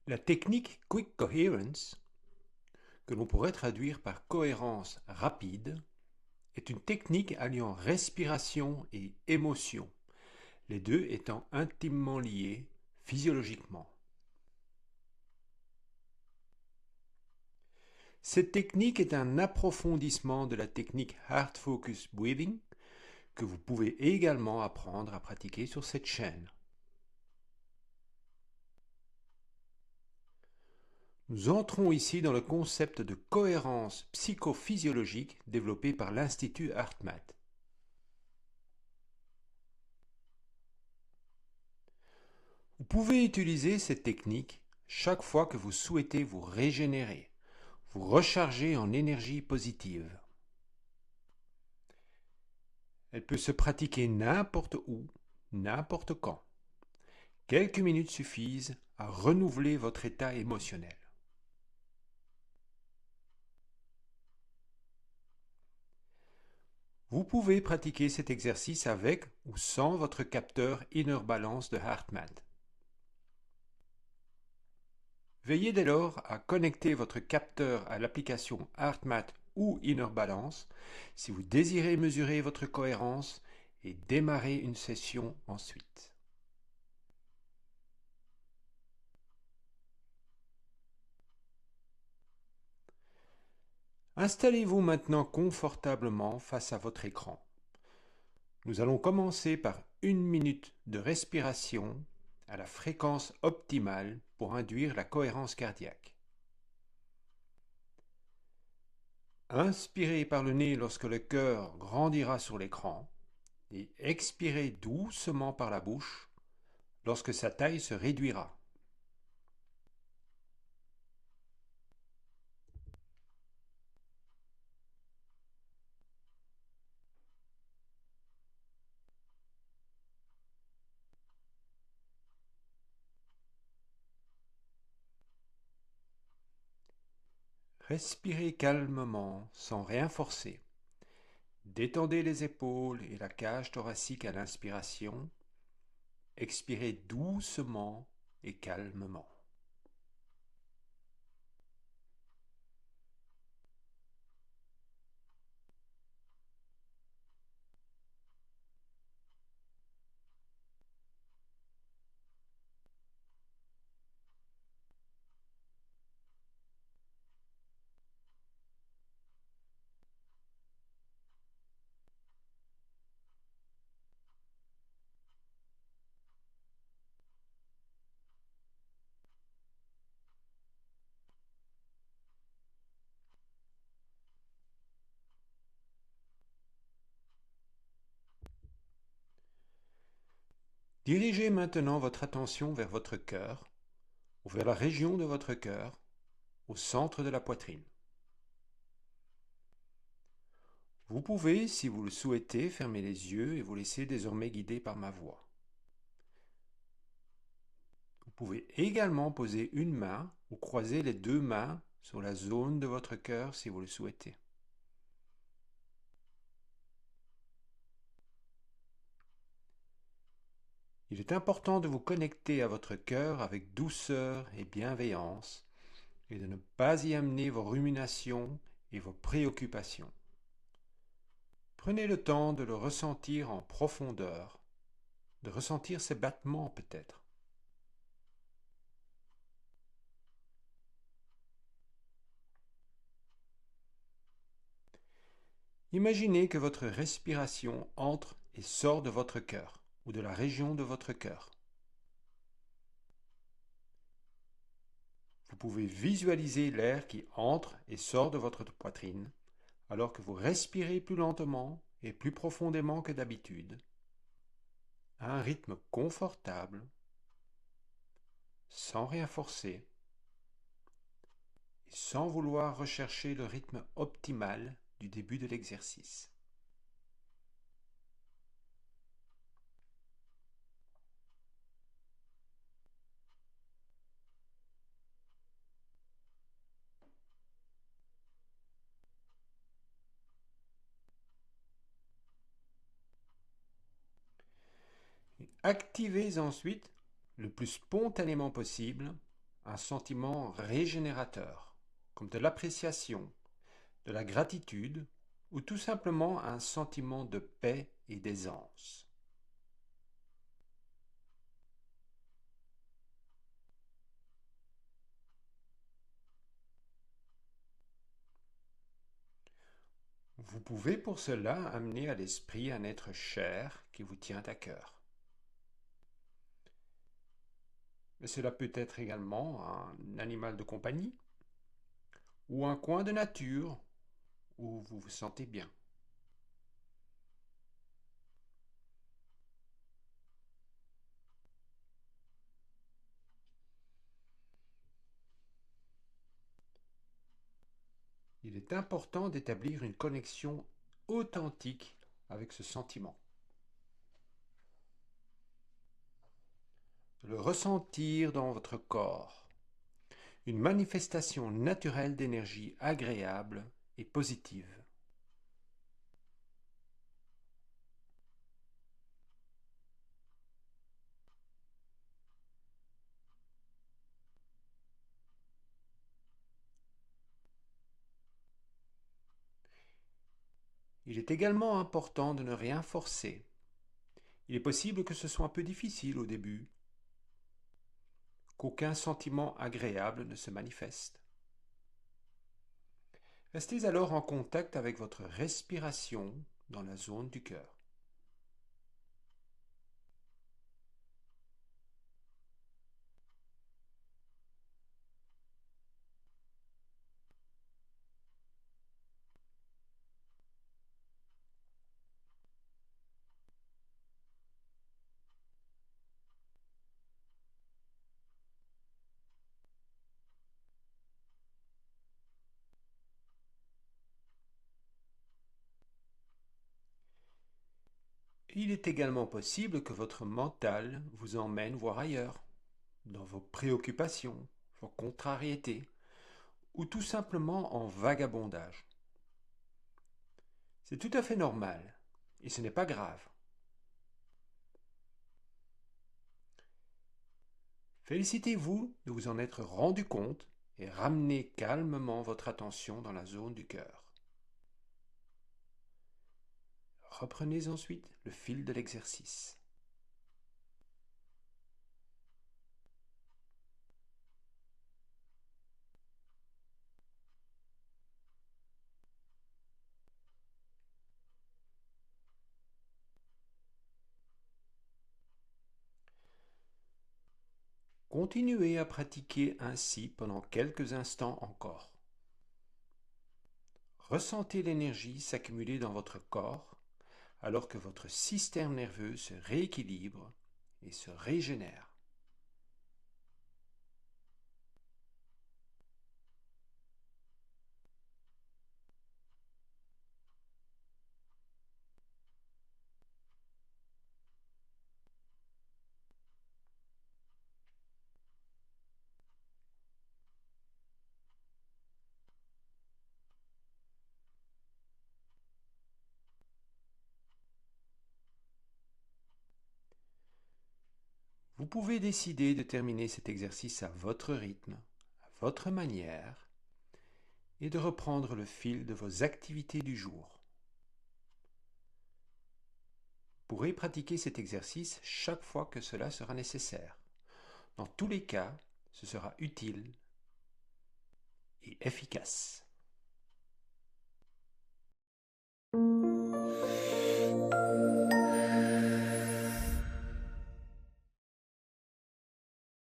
La technique Quick Coherence, que l'on pourrait traduire par cohérence rapide, est une technique alliant respiration et émotion, les deux étant intimement liés physiologiquement. Cette technique est un approfondissement de la technique Heart Focus Breathing que vous pouvez également apprendre à pratiquer sur cette chaîne. Nous entrons ici dans le concept de cohérence psychophysiologique développé par l'Institut HeartMath. Vous pouvez utiliser cette technique chaque fois que vous souhaitez vous régénérer, vous recharger en énergie positive. Elle peut se pratiquer n'importe où, n'importe quand. Quelques minutes suffisent à renouveler votre état émotionnel. Vous pouvez pratiquer cet exercice avec ou sans votre capteur Inner Balance de HeartMath. Veillez dès lors à connecter votre capteur à l'application HeartMath ou Inner Balance si vous désirez mesurer votre cohérence et démarrer une session ensuite. Installez-vous maintenant confortablement face à votre écran. Nous allons commencer par 1 minute de respiration à la fréquence optimale pour induire la cohérence cardiaque. Inspirez par le nez lorsque le cœur grandira sur l'écran et expirez doucement par la bouche lorsque sa taille se réduira. Respirez calmement sans rien forcer. Détendez les épaules et la cage thoracique à l'inspiration. Expirez doucement et calmement. Dirigez maintenant votre attention vers votre cœur ou vers la région de votre cœur, au centre de la poitrine. Vous pouvez, si vous le souhaitez, fermer les yeux et vous laisser désormais guider par ma voix. Vous pouvez également poser une main ou croiser les deux mains sur la zone de votre cœur si vous le souhaitez. Il est important de vous connecter à votre cœur avec douceur et bienveillance et de ne pas y amener vos ruminations et vos préoccupations. Prenez le temps de le ressentir en profondeur, de ressentir ses battements peut-être. Imaginez que votre respiration entre et sort de votre cœur ou de la région de votre cœur. Vous pouvez visualiser l'air qui entre et sort de votre poitrine alors que vous respirez plus lentement et plus profondément que d'habitude, à un rythme confortable, sans rien forcer et sans vouloir rechercher le rythme optimal du début de l'exercice. Activez ensuite, le plus spontanément possible, un sentiment régénérateur, comme de l'appréciation, de la gratitude ou tout simplement un sentiment de paix et d'aisance. Vous pouvez pour cela amener à l'esprit un être cher qui vous tient à cœur. Mais cela peut être également un animal de compagnie ou un coin de nature où vous vous sentez bien. Il est important d'établir une connexion authentique avec ce sentiment. De le ressentir dans votre corps. Une manifestation naturelle d'énergie agréable et positive. Il est également important de ne rien forcer. Il est possible que ce soit un peu difficile au début, qu'aucun sentiment agréable ne se manifeste. Restez alors en contact avec votre respiration dans la zone du cœur. Il est également possible que votre mental vous emmène voir ailleurs, dans vos préoccupations, vos contrariétés, ou tout simplement en vagabondage. C'est tout à fait normal, et ce n'est pas grave. Félicitez-vous de vous en être rendu compte et ramenez calmement votre attention dans la zone du cœur. Reprenez ensuite le fil de l'exercice. Continuez à pratiquer ainsi pendant quelques instants encore. Ressentez l'énergie s'accumuler dans votre corps alors que votre système nerveux se rééquilibre et se régénère. Vous pouvez décider de terminer cet exercice à votre rythme, à votre manière, et de reprendre le fil de vos activités du jour. Vous pourrez pratiquer cet exercice chaque fois que cela sera nécessaire. Dans tous les cas, ce sera utile et efficace.